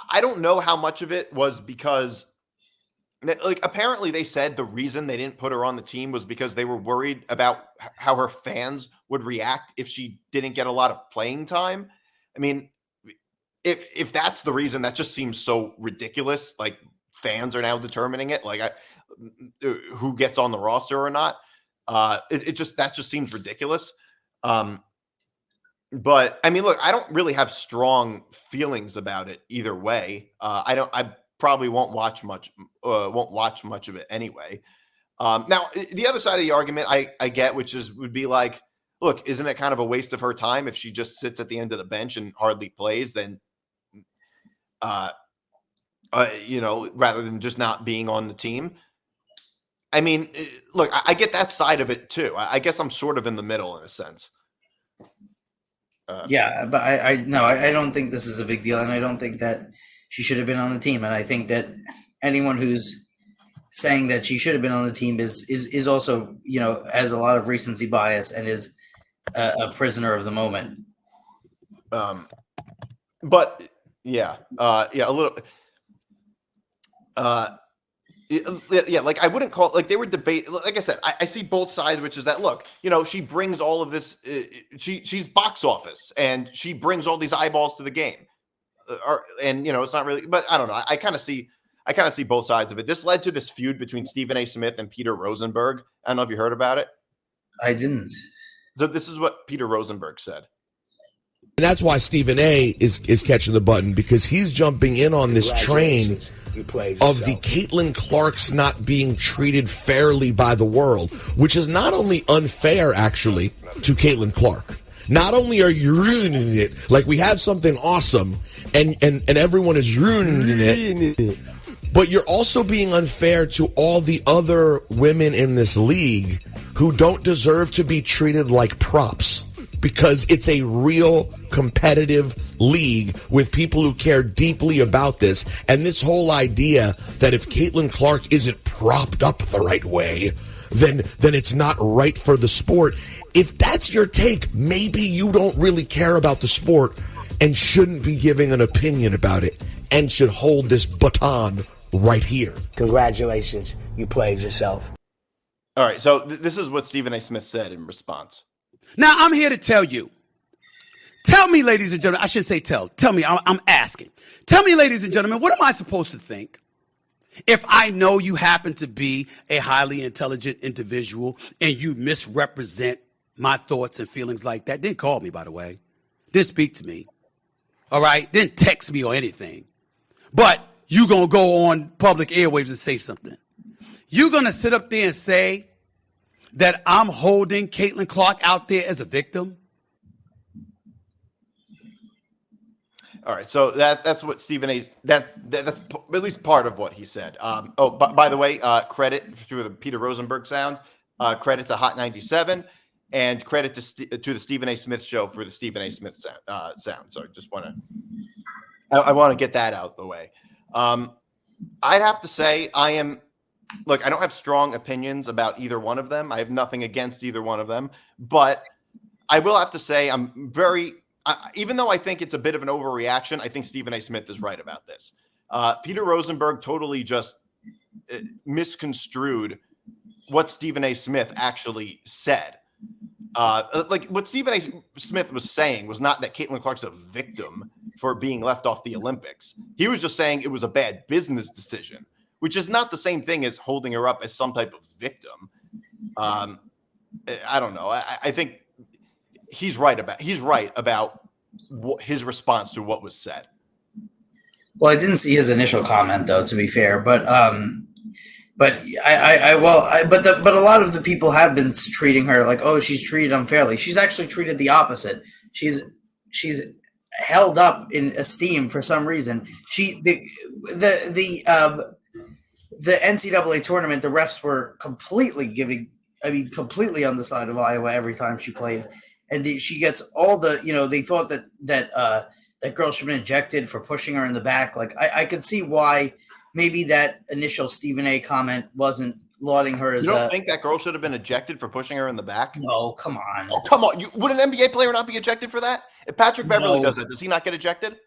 I don't know how much of it was because, like, apparently they said the reason they didn't put her on the team was because they were worried about how her fans would react if she didn't get a lot of playing time. I mean, if that's the reason, that just seems so ridiculous. Like, fans are now determining it, like who gets on the roster or not. That just seems ridiculous. But I mean, look, I don't really have strong feelings about it either way. I probably won't watch much of it anyway. Now, the other side of the argument I get, which would be like, look, isn't it kind of a waste of her time if she just sits at the end of the bench and hardly plays? Then, rather than just not being on the team. I mean, look, I get that side of it too. I guess I'm sort of in the middle in a sense. But I don't think this is a big deal, and I don't think that she should have been on the team. And I think that anyone who's saying that she should have been on the team is also, has a lot of recency bias and is a prisoner of the moment. But yeah, a little. Like I wouldn't call it, like they were debate. Like I said, I see both sides, which is that, look, she brings all of this. She's box office and she brings all these eyeballs to the game. It's not really, but I don't know. I kind of see both sides of it. This led to this feud between Stephen A. Smith and Peter Rosenberg. I don't know if you heard about it. I didn't. So this is what Peter Rosenberg said. And that's why Stephen A. is catching the button, because he's jumping in on this train of the Caitlin Clark's not being treated fairly by the world, which is not only unfair, actually, to Caitlin Clark. Not only are you ruining it, like we have something awesome, and everyone is ruining it, but you're also being unfair to all the other women in this league who don't deserve to be treated like props, because it's a real competitive league with people who care deeply about this. And this whole idea that if Caitlin Clark isn't propped up the right way, then it's not right for the sport. If that's your take, maybe you don't really care about the sport and shouldn't be giving an opinion about it and should hold this baton right here. Congratulations, you played yourself. All right, so this is what Stephen A. Smith said in response. Now, I'm here to tell you. Tell me, ladies and gentlemen, I should say tell me, I'm asking. Tell me, ladies and gentlemen, what am I supposed to think if I know you happen to be a highly intelligent individual and you misrepresent my thoughts and feelings like that? Didn't call me, by the way. Didn't speak to me. All right? Didn't text me or anything. But you going to go on public airwaves and say something. You're going to sit up there and say that I'm holding Caitlin Clark out there as a victim? All right, so that's what Stephen A. That's at least part of what he said. By the way, credit to the Peter Rosenberg sound, credit to Hot 97, and credit to the Stephen A. Smith show for the Stephen A. Smith sound. So I want to get that out the way. I'd have to say I don't have strong opinions about either one of them. I have nothing against either one of them, but I will have to say I'm even though I think it's a bit of an overreaction, I think Stephen A. Smith is right about this. Peter Rosenberg totally just misconstrued what Stephen A. Smith actually said. Like what Stephen A. Smith was saying was not that Caitlin Clark's a victim for being left off the Olympics. He was just saying it was a bad business decision, which is not the same thing as holding her up as some type of victim. I don't know. I think he's right about his response to what was said. Well, I didn't see his initial comment though, to be fair, but a lot of the people have been treating her like, oh, she's treated unfairly. She's actually treated the opposite. She's held up in esteem for some reason. The NCAA tournament, the refs were completely on the side of Iowa every time she played, and she gets all the, they thought that girl should have been ejected for pushing her in the back. Like I could see why maybe that initial Stephen A. comment wasn't lauding her as. You don't think that girl should have been ejected for pushing her in the back? No, come on. Oh, come on. Would an NBA player not be ejected for that? If Patrick Beverly does it, does he not get ejected?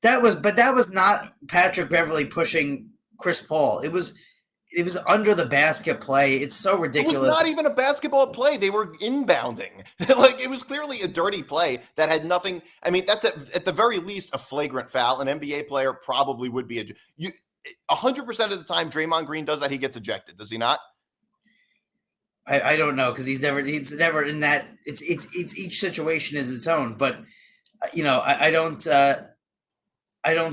That was not Patrick Beverly pushing Chris Paul. It was under the basket play. It's so ridiculous. It was not even a basketball play. They were inbounding. Like, it was clearly a dirty play that had nothing. I mean, that's at the very least a flagrant foul. An NBA player probably would be 100% of the time Draymond Green does that, he gets ejected. Does he not? I don't know, because he's never in that. It's each situation is its own. But I don't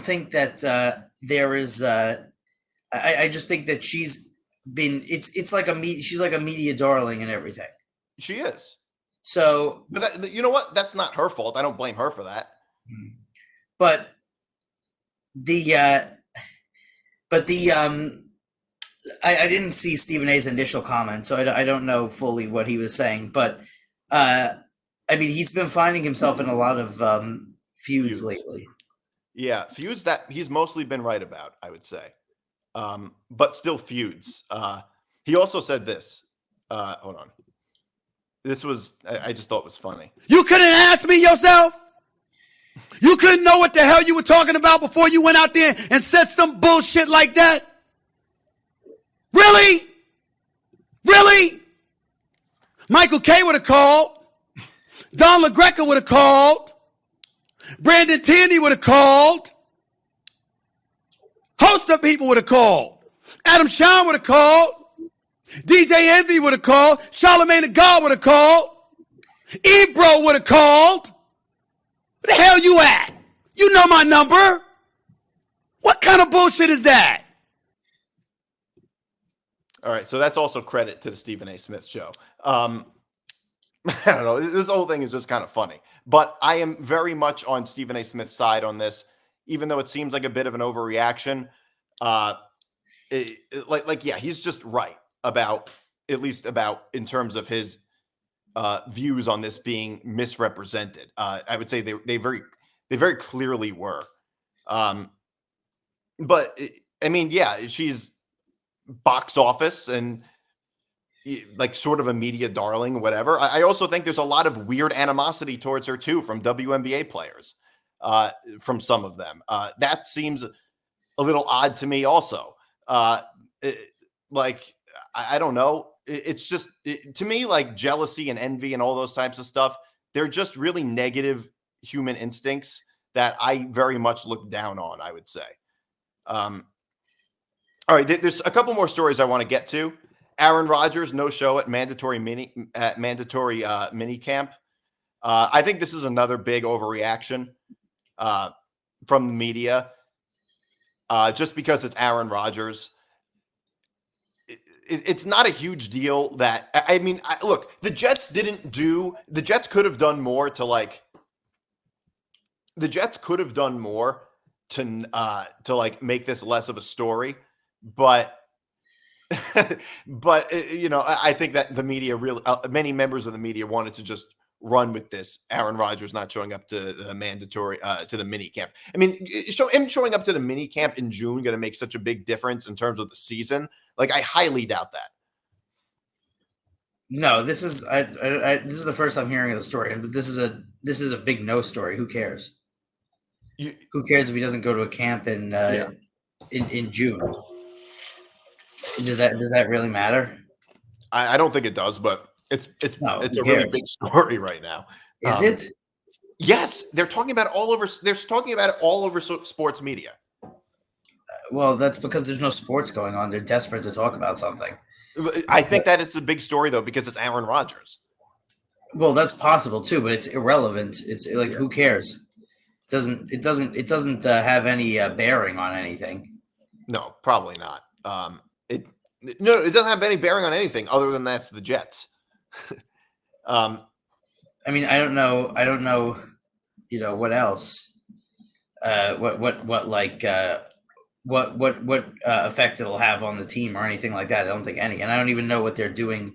think that there is. I just think that she's been. It's like she's like a media darling and everything. She is. So, but you know what? That's not her fault. I don't blame her for that. But I didn't see Stephen A's initial comment, so I don't know fully what he was saying. But I mean, he's been finding himself in a lot of feuds lately. Yeah, feuds that he's mostly been right about, I would say. But still feuds. He also said this. Hold on. This was, I just thought was funny. You couldn't ask me yourself? You couldn't know what the hell you were talking about before you went out there and said some bullshit like that? Really? Really? Michael K would have called. Don LaGreca would have called. Brandon Tierney would have called. Host of people would have called. Adam Shawn would have called. DJ Envy would have called. Charlamagne the God would have called. Ebro would have called. Where the hell you at? You know my number. What kind of bullshit is that? All right, so that's also credit to the Stephen A. Smith show. I don't know. This whole thing is just kind of funny. But I am very much on Stephen A. Smith's side on this, even though it seems like a bit of an overreaction. Yeah, he's just right about, at least about in terms of his views on this being misrepresented. I would say they very clearly were. But I mean, yeah, she's box office and like sort of a media darling, whatever. I also think there's a lot of weird animosity towards her too from WNBA players, from some of them. That seems a little odd to me also. I don't know. It's just, to me, like jealousy and envy and all those types of stuff, they're just really negative human instincts that I very much look down on, I would say. All right, there's a couple more stories I want to get to. Aaron Rodgers, no show at mandatory mini camp. I think this is another big overreaction from the media, just because it's Aaron Rodgers. It's not a huge deal that, I mean, look, the Jets could have done more to like make this less of a story, but I think that the media really, many members of the media wanted to just run with this. Aaron Rodgers not showing up to the mandatory, to the mini camp. I mean, him showing up to the mini camp in June going to make such a big difference in terms of the season. Like, I highly doubt that. No, this is this is the first I'm hearing of the story, but this is a big no story. Who cares? Who cares if he doesn't go to a camp in June? Does that really matter? I don't think it does, but it's a really big story right now. Is it? Yes, they're talking about it all over. They're talking about it all over sports media. Well, that's because there's no sports going on. They're desperate to talk about something. I think that it's a big story though because it's Aaron Rodgers. Well, that's possible too, but it's irrelevant. It's like, who cares? It doesn't have any bearing on anything. No, probably not. It doesn't have any bearing on anything other than that's the Jets. I mean, I don't know, what else? What effect it'll have on the team or anything like that. I don't think any, and I don't even know what they're doing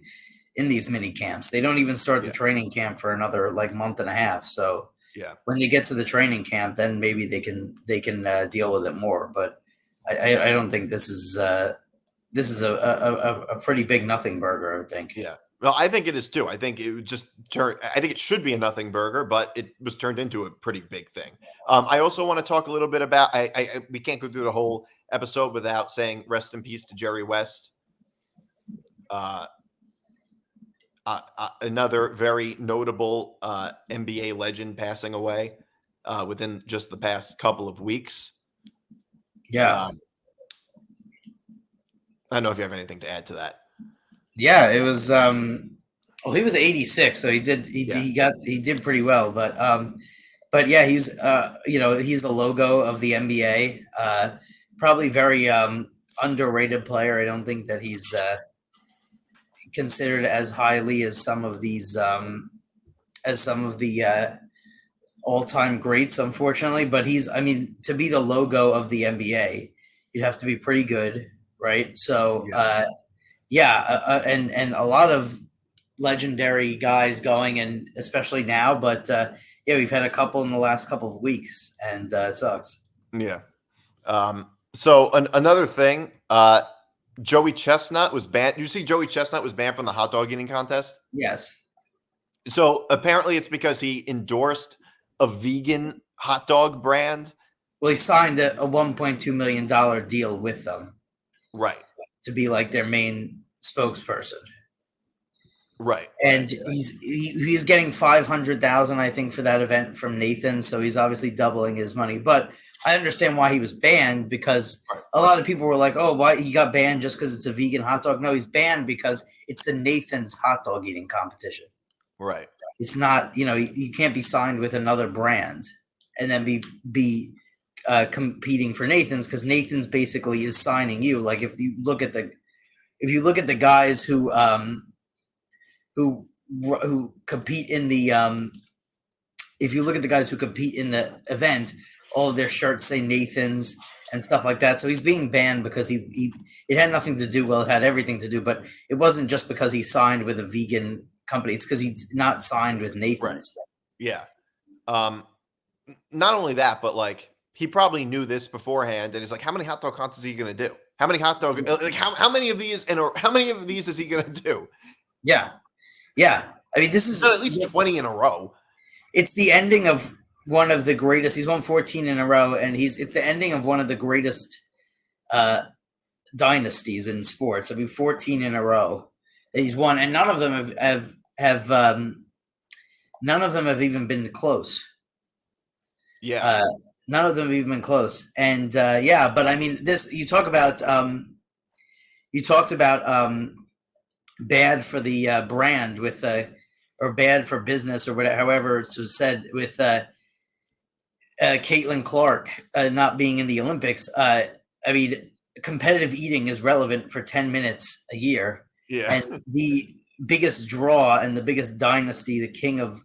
in these mini camps. They don't even start the training camp for another month and a half. So when they get to the training camp, then maybe they can deal with it more. But I don't think this is a pretty big nothing burger, I would think. Yeah. Well, I think it is too. I think it would just I think it should be a nothing burger, but it was turned into a pretty big thing. I also want to talk a little bit about. We can't go through the whole episode without saying rest in peace to Jerry West. Another very notable NBA legend passing away within just the past couple of weeks. Yeah. I don't know if you have anything to add to that. Yeah, it was. He was 86, so he did pretty well. But yeah, he's he's the logo of the NBA. Probably very underrated player. I don't think that he's considered as highly as some of these the all-time greats, unfortunately. But to be the logo of the NBA, you'd have to be pretty good, right? So. And a lot of legendary guys going, and especially now. But we've had a couple in the last couple of weeks, and it sucks. Yeah. So another thing, Joey Chestnut was banned. You see, Joey Chestnut was banned from the hot dog eating contest. Yes. So apparently, it's because he endorsed a vegan hot dog brand. Well, he signed a $1.2 million deal with them. Right. To be like their main spokesperson, right? And he's getting $500,000, I think, for that event from Nathan. So he's obviously doubling his money. But I understand why he was banned, because a lot of people were like, "Oh, why he got banned just because it's a vegan hot dog?" No, he's banned because it's the Nathan's hot dog eating competition. Right. It's not. You can't be signed with another brand and then be competing for Nathan's, because Nathan's basically is signing you. Like if you look at the guys who compete in the if you look at the guys who compete in the event, all of their shirts say Nathan's and stuff like that. So he's being banned because it had nothing to do. Well, it had everything to do, but it wasn't just because he signed with a vegan company. It's because he's not signed with Nathan's. Right. Yeah. Not only that, but he probably knew this beforehand, and he's like, how many hot dog contests are you going to do? How many hot dog, how many of these, and how many of these is he going to do? Yeah. Yeah. I mean, this is at least 20 in a row. It's the ending of one of the greatest. He's won 14 in a row, and it's the ending of one of the greatest dynasties in sports. I mean, 14 in a row that he's won, and none of them have even been close. Yeah. None of them have even been close. And but I mean, you talked about bad for the brand with or bad for business or whatever, however it was said, with Caitlin Clark not being in the Olympics. I mean, competitive eating is relevant for 10 minutes a year. Yeah. And the biggest draw and the biggest dynasty, the king of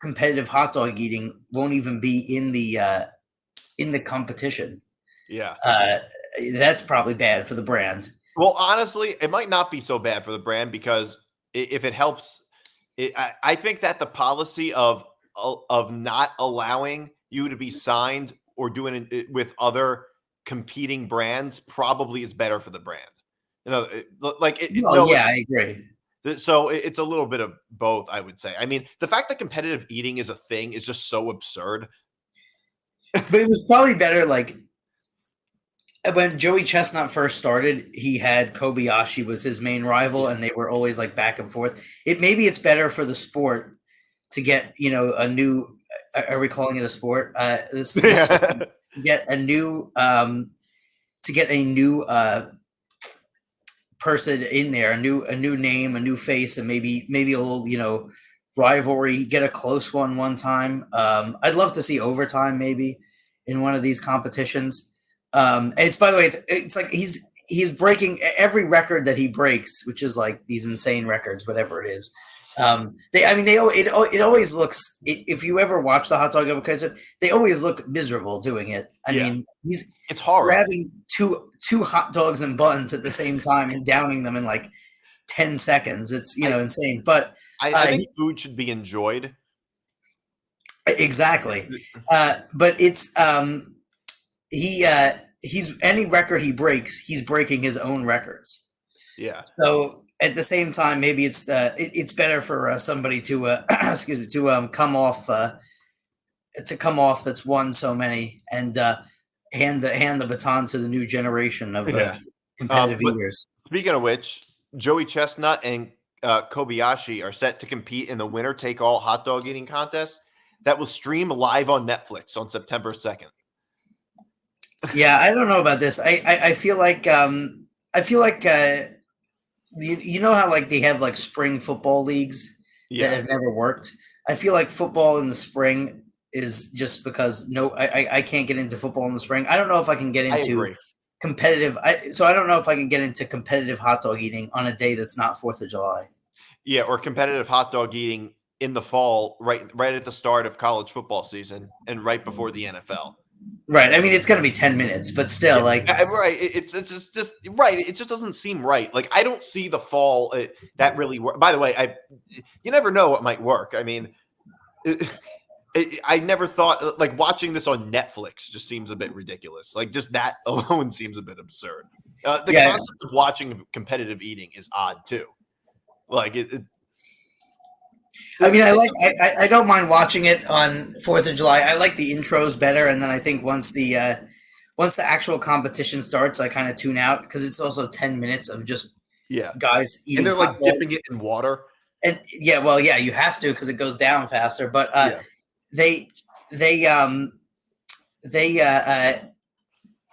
competitive hot dog eating, won't even be in the competition. Yeah. That's probably bad for the brand. Well, honestly, it might not be so bad for the brand, because if it helps, I think that the policy of not allowing you to be signed or doing it with other competing brands probably is better for the brand. I agree. So it's a little bit of both, I would say. I mean, the fact that competitive eating is a thing is just so absurd. But it was probably better, when Joey Chestnut first started, he had Kobayashi was his main rival, and they were always back and forth. Maybe it's better for the sport to get a new. Are we calling it a sport? Get a new person in there, a new name, a new face, and maybe a little rivalry, get a close one time. I'd love to see overtime maybe in one of these competitions. And it's, by the way, it's like he's breaking every record that he breaks, which is like these insane records, whatever it is. It always looks, if you ever watch the hot dog competition, they always look miserable doing it. I mean, it's horrible. Grabbing two hot dogs and buns at the same time and downing them in like 10 seconds. It's, insane. But I think food should be enjoyed. Exactly. But it's, he's any record he breaks, he's breaking his own records. Yeah. So at the same time, maybe it's better for somebody to come off that's won so many and hand the baton to the new generation of competitive eaters. Speaking of which, Joey Chestnut and Kobayashi are set to compete in the winner take all hot dog eating contest that will stream live on Netflix on September 2nd. Yeah, I don't know about this. I feel like you know how like they have like spring football leagues that have never worked. I feel like football in the spring is just because I can't get into football in the spring. I don't know if I can get into competitive. So I don't know if I can get into competitive hot dog eating on a day that's not 4th of July. Yeah, or competitive hot dog eating in the fall, right at the start of college football season and right before the NFL. Right. I mean, it's going to be 10 minutes, but still, right. It's just right. It just doesn't seem right. Like, I don't see the fall that really work. By the way, you never know what might work. I mean, I never thought, like, watching this on Netflix just seems a bit ridiculous. Like, just that alone seems a bit absurd. The concept of watching competitive eating is odd too. Like I mean, I don't mind watching it on 4th of July. I like the intros better, and then I think once the actual competition starts, I kind of tune out because it's also 10 minutes of just guys eating. And they're like dipping it in water. And you have to because it goes down faster. But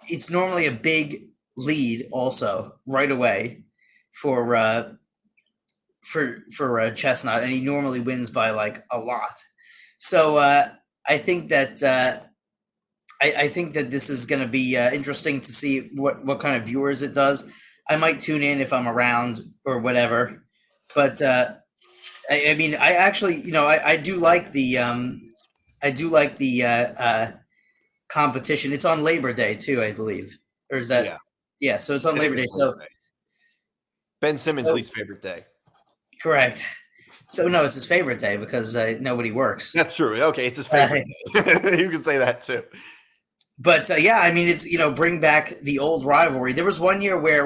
it's normally a big lead also right away for Chestnut, and he normally wins by like a lot. So I think that I think that this is going to be interesting to see what kind of viewers it does. I might tune in if I'm around or whatever, but I mean, I actually, I do like the competition. It's on Labor Day too, I believe, or is that? Yeah. So it's on Labor Day. So Ben Simmons' least favorite day. Correct. So no, it's his favorite day because nobody works. That's true. Okay, it's his favorite. You can say that too. But I mean, it's bring back the old rivalry. There was one year where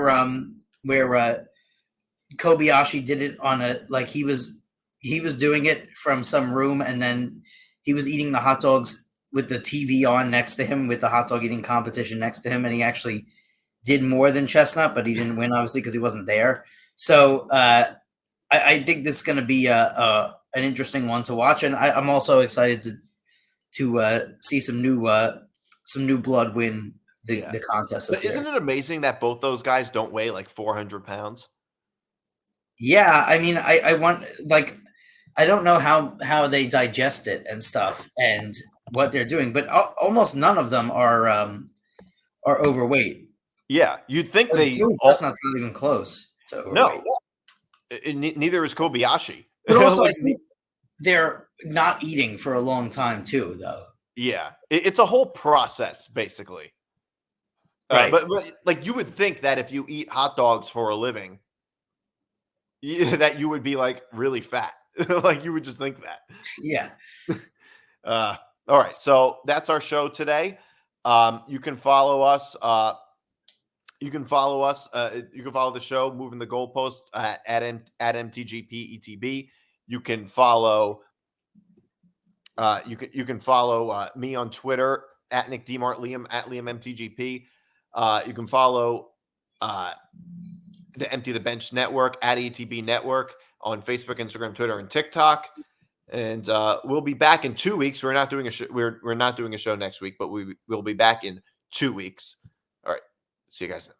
Kobayashi did it on he was doing it from some room, and then he was eating the hot dogs with the TV on next to him, with the hot dog eating competition next to him, and he actually did more than Chestnut, but he didn't win obviously because he wasn't there. So I think this is going to be an interesting one to watch, and I'm also excited to see some new blood win the contest. But isn't it amazing that both those guys don't weigh like 400 pounds? Yeah, I mean, I want I don't know how they digest it and stuff and what they're doing, but almost none of them are overweight. Yeah, you'd think That's not even close to overweight. No. Neither is Kobayashi. But also, I think they're not eating for a long time too, though. Yeah, it's a whole process, basically. Right. But like, you would think that if you eat hot dogs for a living, that you would be like really fat. Like, you would just think that. Yeah. All right, so that's our show today. You can follow us. You can follow the show, Moving the Goalposts at MTGP ETB. You can follow you can follow me on Twitter at Nick DeMart, Liam at Liam MTGP. You can follow the Empty the Bench Network at ETB Network on Facebook, Instagram, Twitter, and TikTok. And we'll be back in 2 weeks. We're not doing a show. We're not doing a show next week, but we will be back in 2 weeks. All right. See you guys then.